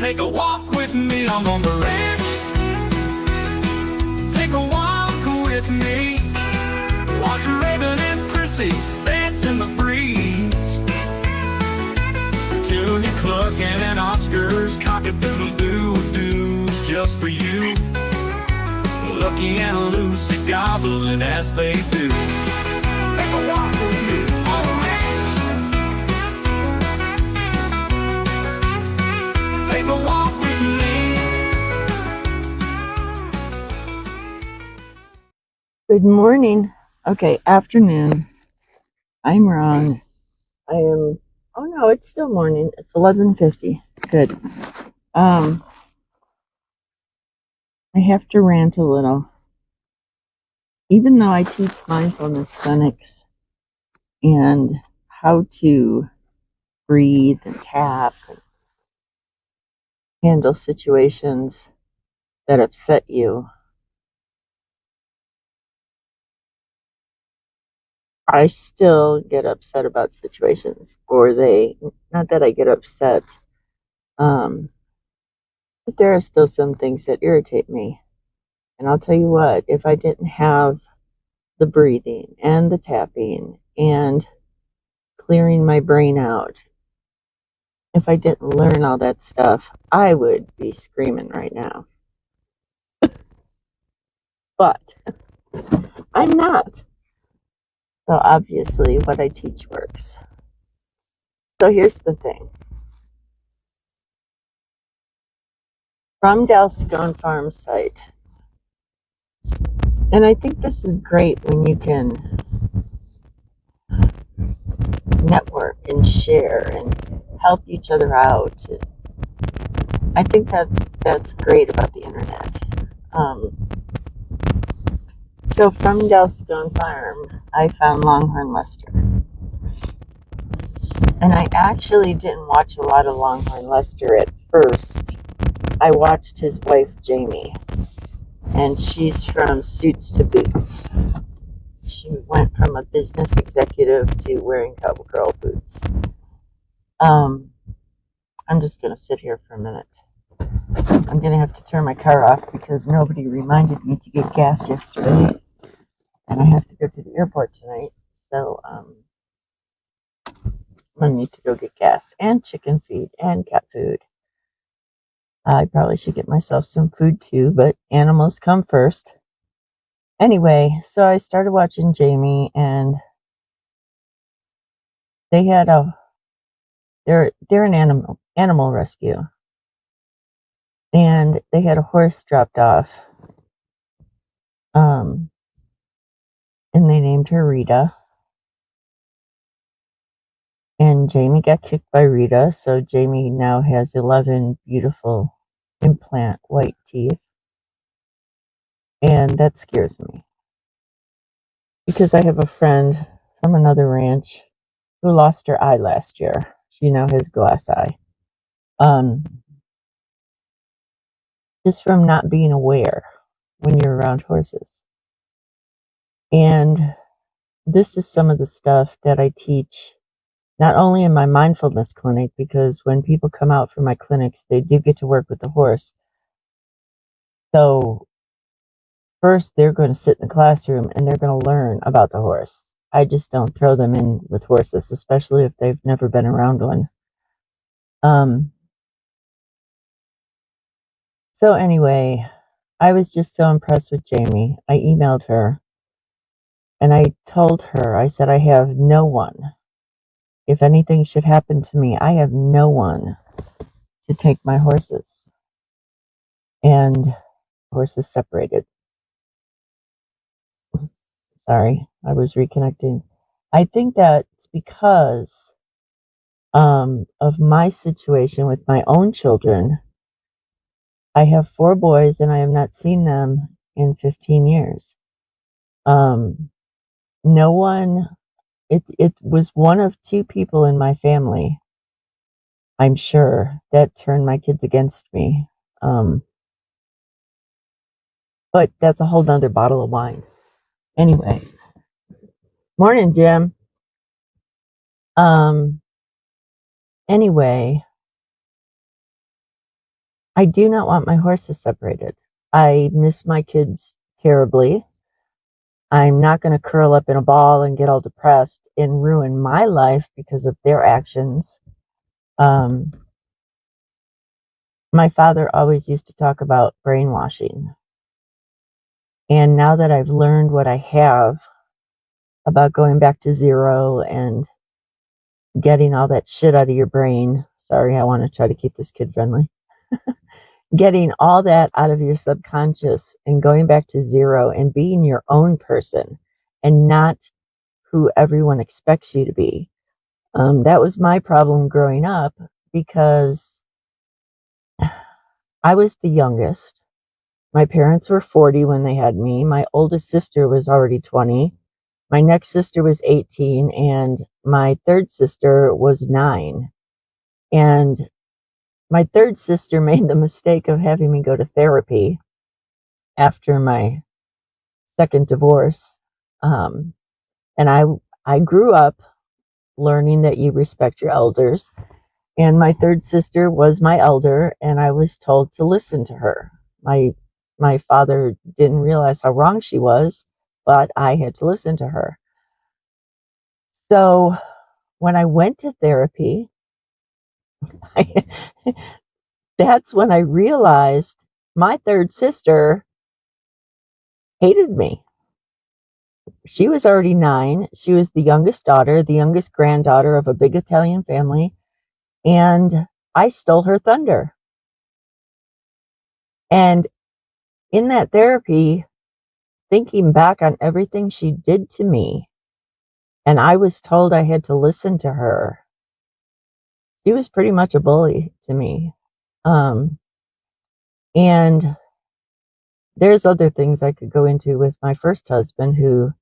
Take a walk with me, I'm on the ranch. Take a walk with me. Watch Raven and Prissy dance in the breeze. Junior Cluckin' and Oscar's cock-a-doodle-doo-doos just for you. Lucky and Lucy gobbling as they do. Take a walk with me on the ranch. Take a walk with me. Good morning. Okay, afternoon. I'm wrong. Oh no, it's still morning. It's 11:50. Good. I have to rant a little. Even though I teach mindfulness clinics and how to breathe and tap and handle situations that upset you, I still get upset about situations, not that I get upset, but there are still some things that irritate me. And I'll tell you what, if I didn't have the breathing and the tapping and clearing my brain out, if I didn't learn all that stuff, I would be screaming right now. But I'm not. So obviously what I teach works. So here's the thing. From Dalscone Farm site, and I think this is great when you can network and share and help each other out. I think that's great about the internet. So from Dalscone Farm, I found Longhorn Lester. And I actually didn't watch a lot of Longhorn Lester at first. I watched his wife, Jamie, and she's from Suits to Boots. She went from a business executive to wearing cowgirl boots. I'm just going to sit here for a minute. I'm going to have to turn my car off because nobody reminded me to get gas yesterday. And I have to go to the airport tonight. So, I'm going to need to go get gas and chicken feed and cat food. I probably should get myself some food too, but animals come first. Anyway, so I started watching Jamie, and they're an animal rescue, and they had a horse dropped off, and they named her Rita. And Jamie got kicked by Rita, so Jamie now has 11 beautiful implant white teeth. And that scares me. Because I have a friend from another ranch who lost her eye last year. She now has glass eye. Just from not being aware when you're around horses. And this is some of the stuff that I teach not only in my mindfulness clinic, because when people come out from my clinics, they do get to work with the horse. So first they're going to sit in the classroom and they're going to learn about the horse. I just don't throw them in with horses, especially if they've never been around one. So anyway, I was just so impressed with Jamie. I emailed her and I told her, I said, I have no one. If anything should happen to me, I have no one to take my horses. And horses separated. Sorry, I was reconnecting. I think that's because of my situation with my own children. I have 4 boys and I have not seen them in 15 years. No one, it was one of 2 people in my family, I'm sure, that turned my kids against me. But that's a whole nother bottle of wine. Anyway, morning, Jim. Anyway, I do not want my horses separated. I miss my kids terribly. I'm not going to curl up in a ball and get all depressed and ruin my life because of their actions. My father always used to talk about brainwashing. And now that I've learned what I have about going back to zero and getting all that shit out of your brain, sorry, I want to try to keep this kid friendly. Getting all that out of your subconscious and going back to zero and being your own person and not who everyone expects you to be. That was my problem growing up because I was the youngest. My parents were 40 when they had me. My oldest sister was already 20. My next sister was 18, and my third sister was 9. And my third sister made the mistake of having me go to therapy after my second divorce. And I grew up learning that you respect your elders. And my third sister was my elder, and I was told to listen to her. My father didn't realize how wrong she was, but I had to listen to her. So when I went to therapy, that's when I realized my third sister hated me. She was already 9. She was the youngest daughter, the youngest granddaughter of a big Italian family, and I stole her thunder. And in that therapy, thinking back on everything she did to me, and I was told I had to listen to her, she was pretty much a bully to me. And there's other things I could go into with my first husband, who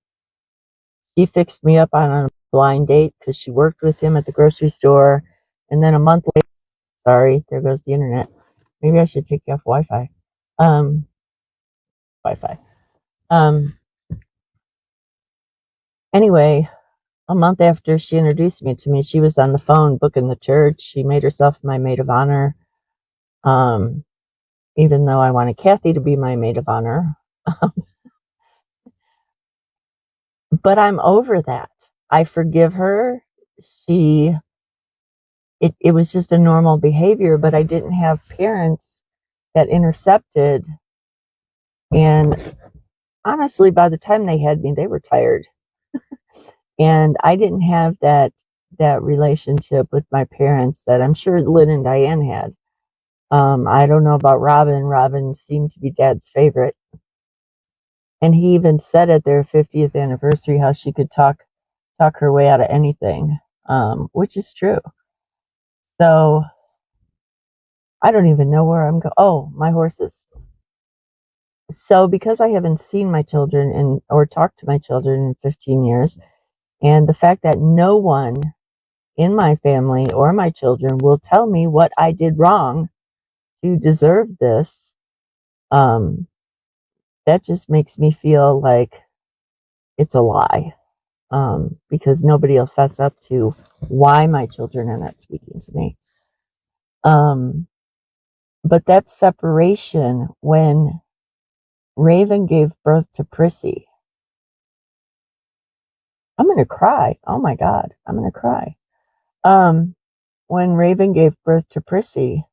he fixed me up on a blind date because she worked with him at the grocery store. And then a month later, sorry, there goes the internet. Maybe I should take you off Wi-Fi. Wi-Fi. Anyway, a month after she introduced me to me, she was on the phone booking the church. She made herself my maid of honor. Even though I wanted Kathy to be my maid of honor. But I'm over that. I forgive her. It was just a normal behavior, but I didn't have parents that intercepted. And honestly, by the time they had me, they were tired. And I didn't have that relationship with my parents that I'm sure Lynn and Diane had. I don't know about Robin. Robin seemed to be Dad's favorite. And he even said at their 50th anniversary how she could talk her way out of anything, which is true. So I don't even know where I'm going. Oh, my horses. So because I haven't seen my children or talked to my children in 15 years, and the fact that no one in my family or my children will tell me what I did wrong to deserve this, that just makes me feel like it's a lie. Because nobody will fess up to why my children are not speaking to me. But that separation when Raven gave birth to Prissy, I'm going to cry. Oh my God, I'm going to cry. When Raven gave birth to Prissy,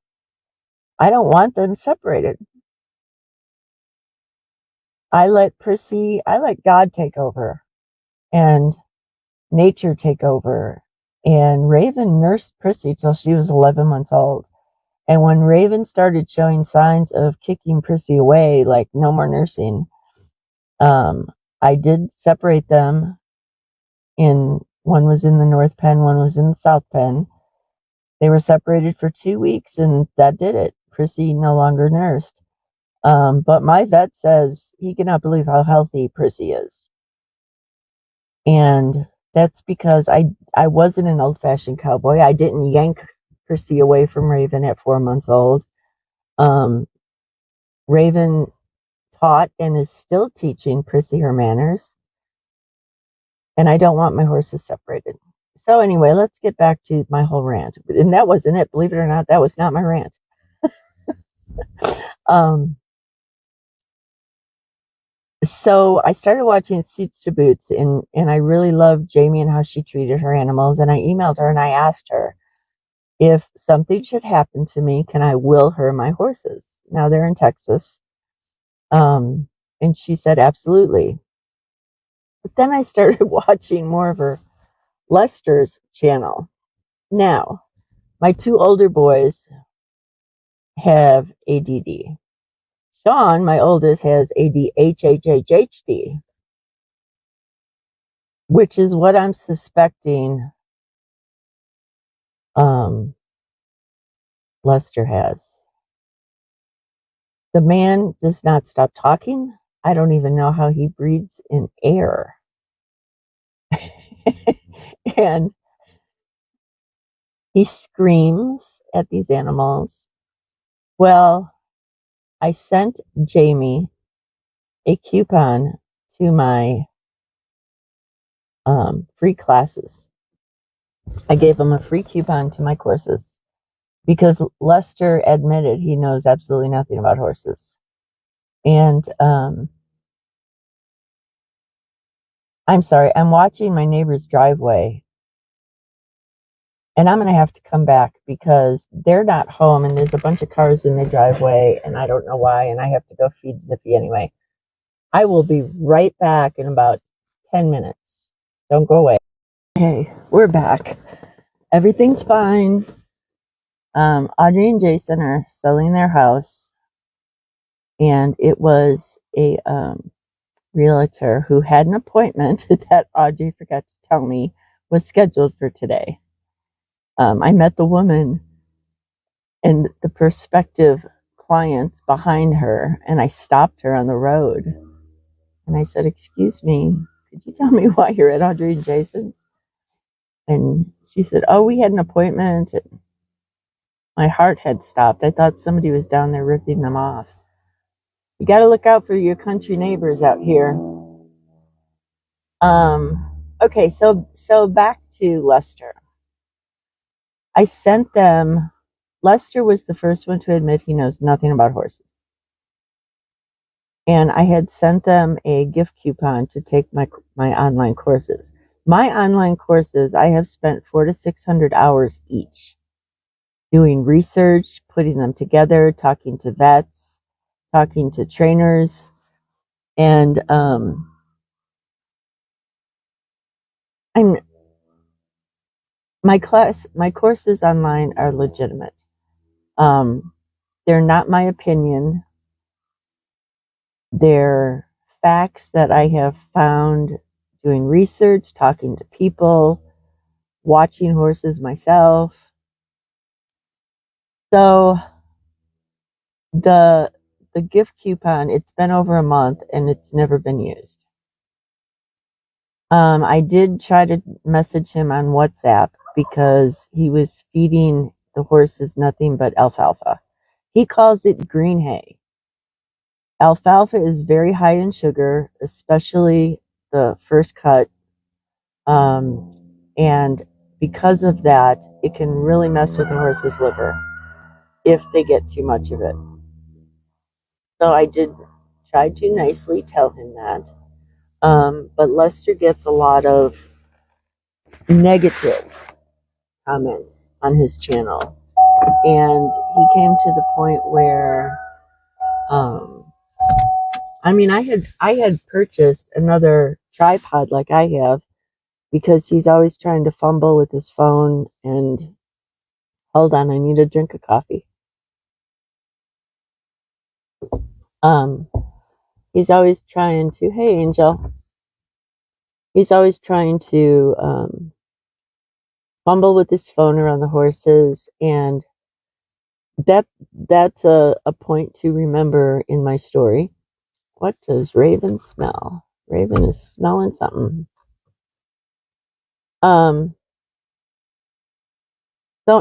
I don't want them separated. I let God take over and nature take over. And Raven nursed Prissy till she was 11 months old. And when Raven started showing signs of kicking Prissy away, like no more nursing, I did separate them. One was in the North Pen, one was in the South Pen. They were separated for 2 weeks, and that did it. Prissy no longer nursed. But my vet says he cannot believe how healthy Prissy is. And that's because I wasn't an old-fashioned cowboy. I didn't yank Prissy away from Raven at 4 months old. Raven taught and is still teaching Prissy her manners. And I don't want my horses separated. So anyway, let's get back to my whole rant. And that wasn't it. Believe it or not, that was not my rant. So I started watching Suits to Boots, and I really loved Jamie and how she treated her animals. And I emailed her and I asked her, if something should happen to me, can I will her my horses? Now they're in Texas. Um, and she said, absolutely. But then I started watching more of her Lester's channel. Now, my two older boys have ADD. Sean, my oldest, has ADHD, which is what I'm suspecting Lester has. The man does not stop talking. I don't even know how he breathes in air. And he screams at these animals. Well, I sent Jamie a coupon to my free classes. I gave him a free coupon to my courses because Lester admitted he knows absolutely nothing about horses. And I'm sorry, I'm watching my neighbor's driveway, and I'm going to have to come back because they're not home and there's a bunch of cars in their driveway, and I don't know why, and I have to go feed Zippy anyway. I will be right back in about 10 minutes. Don't go away. Okay, we're back. Everything's fine. Audrey and Jason are selling their house, and it was a realtor who had an appointment that Audrey forgot to tell me was scheduled for today. I met the woman and the prospective clients behind her, and I stopped her on the road. And I said, excuse me, could you tell me why you're at Audrey and Jason's? And she said, oh, we had an appointment. My heart had stopped. I thought somebody was down there ripping them off. You got to look out for your country neighbors out here. Okay, so back to Lester. I sent them. Lester was the first one to admit he knows nothing about horses. And I had sent them a gift coupon to take my online courses. My online courses, I have spent 400 to 600 hours each doing research, putting them together, talking to vets, talking to trainers, and my courses online are legitimate. They're not my opinion. They're facts that I have found doing research, talking to people, watching horses myself. So the gift coupon, it's been over a month and it's never been used. I did try to message him on WhatsApp because he was feeding the horses nothing but alfalfa. He calls it green hay. Alfalfa is very high in sugar, especially the first cut. And because of that, it can really mess with the horse's liver if they get too much of it. So I did try to nicely tell him that. But Lester gets a lot of negative comments on his channel. And he came to the point where, I had purchased another tripod like I have because he's always trying to fumble with his phone. And hold on, I need a drink of coffee. He's always trying to, hey Angel, he's always trying to fumble with his phone around the horses, and that's a point to remember in my story. What does Raven smell? Raven is smelling something. So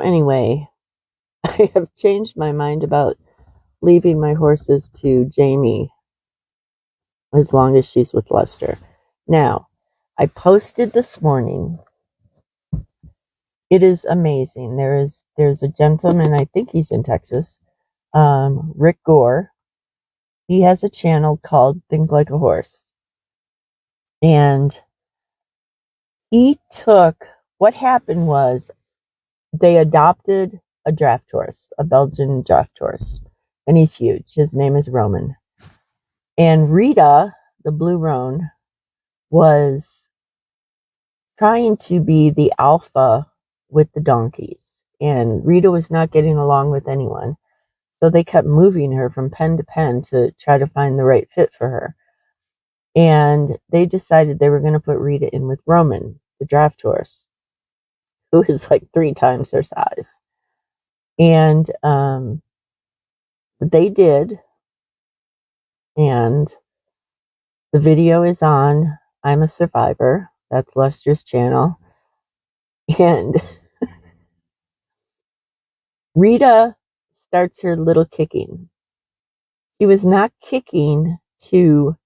anyway, I have changed my mind about leaving my horses to Jamie as long as she's with Lester. Now, I posted this morning. It is amazing. There's a gentleman, I think he's in Texas, Rick Gore. He has a channel called Think Like a Horse. And what happened was they adopted a draft horse, a Belgian draft horse. And he's huge. His name is Roman. And Rita, the Blue Roan, was trying to be the alpha with the donkeys. And Rita was not getting along with anyone. So they kept moving her from pen to pen to try to find the right fit for her. And they decided they were going to put Rita in with Roman, the draft horse, who is like 3 times her size. And they did. And the video is on I'm a Survivor. That's Lester's channel. And Rita starts her little kicking. She was not kicking to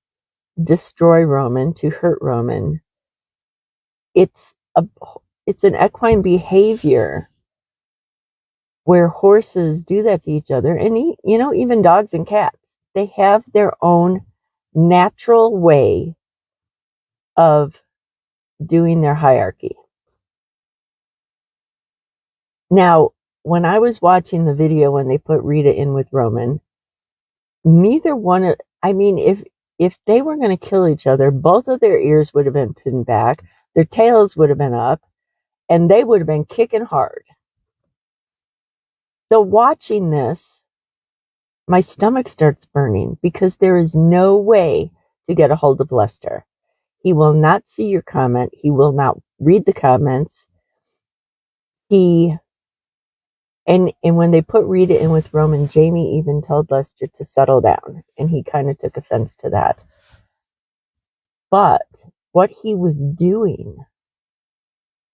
destroy Roman, to hurt Roman. It's an equine behavior where horses do that to each other, and even dogs and cats. They have their own natural way of doing their hierarchy. Now, when I was watching the video when they put Rita in with Roman, neither one of, if they were going to kill each other, both of their ears would have been pinned back, their tails would have been up, and they would have been kicking hard. So watching this, my stomach starts burning because there is no way to get a hold of Lester. He will not see your comment. He will not read the comments. And when they put Rita in with Roman, Jamie even told Lester to settle down, and he kind of took offense to that. But what he was doing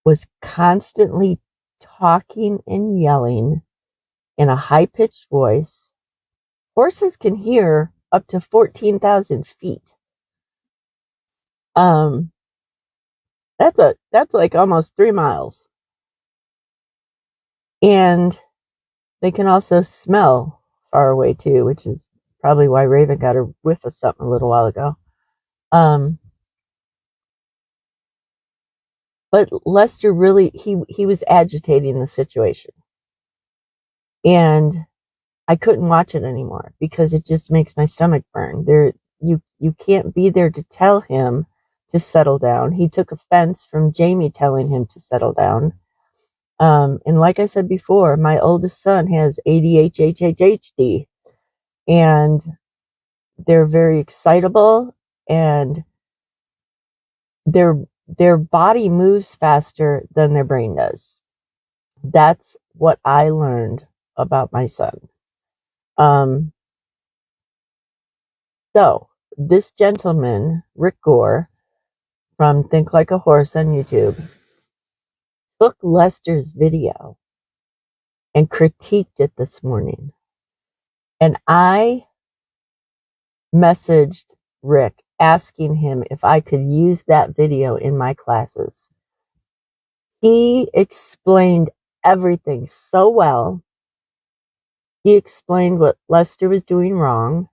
was constantly talking and yelling in a high-pitched voice. Horses can hear up to 14,000 feet. That's like almost 3 miles. And they can also smell far away too, which is probably why Raven got a whiff of something a little while ago. But Lester really, he was agitating the situation. And I couldn't watch it anymore because it just makes my stomach burn. You can't be there to tell him to settle down. He took offense from Jamie telling him to settle down. And like I said before, my oldest son has ADHD, and they're very excitable, and their body moves faster than their brain does. That's what I learned about my son. So this gentleman, Rick Gore, from Think Like a Horse on YouTube, took Lester's video and critiqued it this morning. And I messaged Rick asking him if I could use that video in my classes. He explained everything so well. He explained what Lester was doing wrong.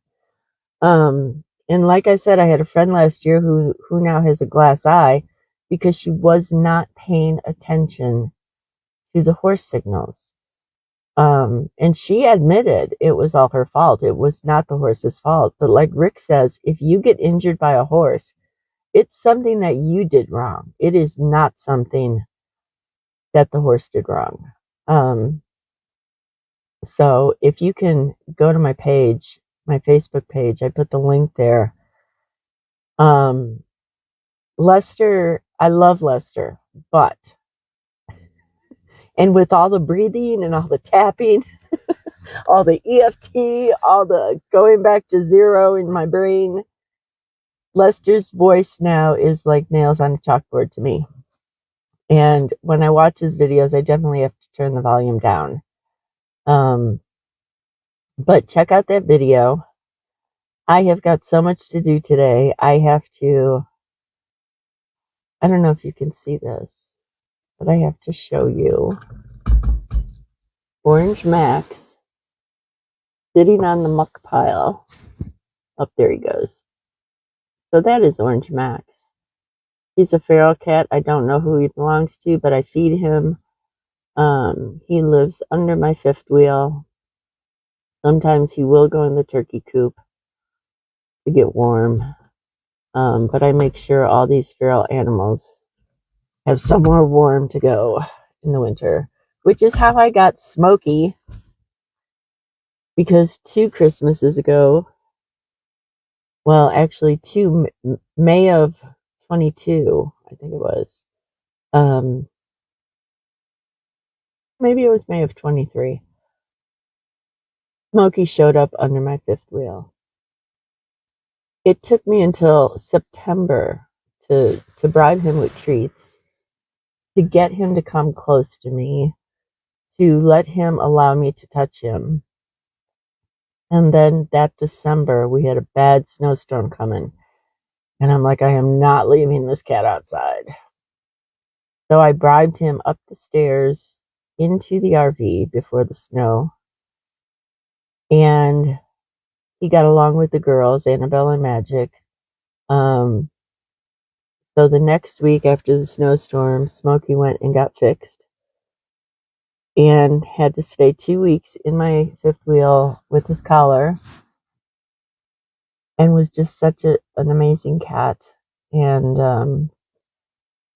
And like I said, I had a friend last year who now has a glass eye because she was not paying attention to the horse signals. And she admitted it was all her fault. It was not the horse's fault. But like Rick says, if you get injured by a horse, it's something that you did wrong. It is not something that the horse did wrong. So if you can go to my page, my Facebook page, I put the link there. Lester, I love Lester, but, and with all the breathing and all the tapping, all the EFT, all the going back to zero in my brain, Lester's voice now is like nails on a chalkboard to me. And when I watch his videos, I definitely have to turn the volume down. But check out that video. I have got so much to do today. I don't know if you can see this, but I have to show you Orange Max sitting on the muck pile. Up there he goes. So that is Orange Max. He's a feral cat. I don't know who he belongs to, but I feed him. He lives under my fifth wheel. Sometimes he will go in the turkey coop to get warm. But I make sure all these feral animals have somewhere warm to go in the winter, which is how I got Smokey. Because 2 Christmases ago, well, actually, May of 22, I think it was. Maybe it was May of 23. Smokey showed up under my fifth wheel. It took me until September to bribe him with treats, to get him to come close to me, to let him allow me to touch him. And then that December, we had a bad snowstorm coming. And I'm like, I am not leaving this cat outside. So I bribed him up the stairs into the RV before the snow. And he got along with the girls, Annabelle and Magic. So the next week after the snowstorm, Smokey went and got fixed and had to stay 2 weeks in my fifth wheel with his collar, and was just such an amazing cat. And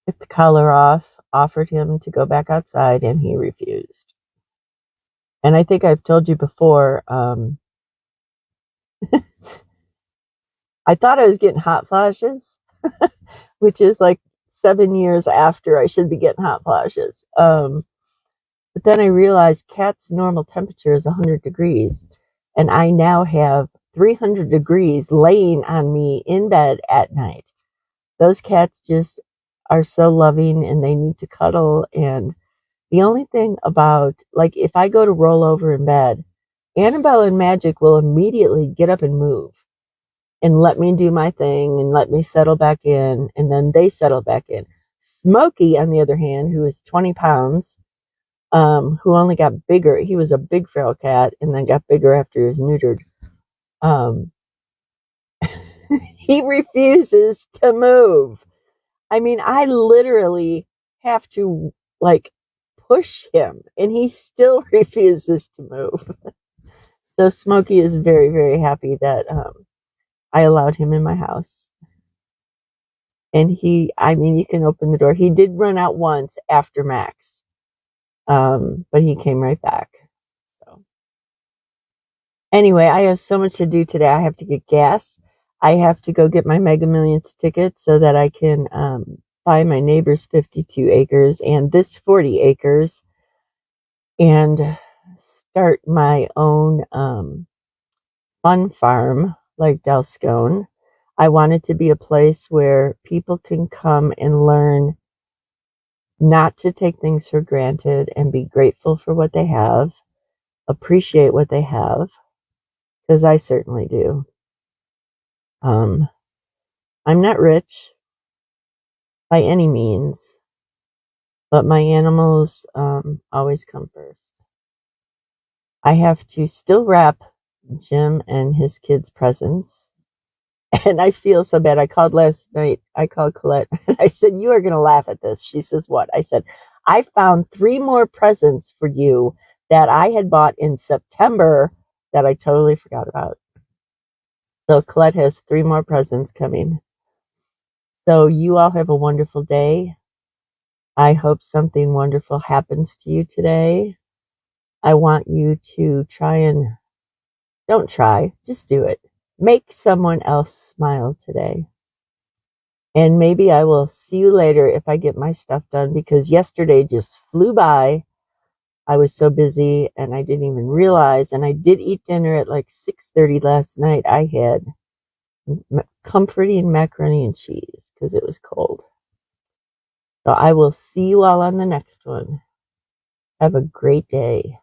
took the collar off, offered him to go back outside, and he refused. And I think I've told you before, I thought I was getting hot flashes, which is like 7 years after I should be getting hot flashes. But then I realized cats' normal temperature is 100 degrees, and I now have 300 degrees laying on me in bed at night. Those cats just are so loving, and they need to cuddle. And the only thing about, like, if I go to roll over in bed, Annabelle and Magic will immediately get up and move and let me do my thing and let me settle back in, and then they settle back in. Smokey, on the other hand, who is 20 pounds, who only got bigger. He was a big feral cat and then got bigger after he was neutered. He refuses to move. I mean, I literally have to, like, push him, and he still refuses to move. So Smokey is very, very happy that I allowed him in my house. And you can open the door. He did run out once after Max, but he came right back. So anyway, I have so much to do today. I have to get gas. I have to go get my Mega Millions ticket so that I can buy my neighbor's 52 acres and this 40 acres and start my own fun farm like Delscone. I want it to be a place where people can come and learn not to take things for granted and be grateful for what they have, appreciate what they have, because I certainly do. I'm not rich by any means, but my animals always come first. I have to still wrap Jim and his kids' presents, and I feel so bad. I called last night. I called Colette, and I said, "You are going to laugh at this." She says, "What?" I said, "I found 3 more presents for you that I had bought in September that I totally forgot about." So Colette has 3 more presents coming. So you all have a wonderful day. I hope something wonderful happens to you today. I want you to don't try, just do it. Make someone else smile today. And maybe I will see you later if I get my stuff done, because yesterday just flew by. I was so busy and I didn't even realize. And I did eat dinner at like 6:30 last night. I had comforting macaroni and cheese because it was cold. So I will see you all on the next one. Have a great day.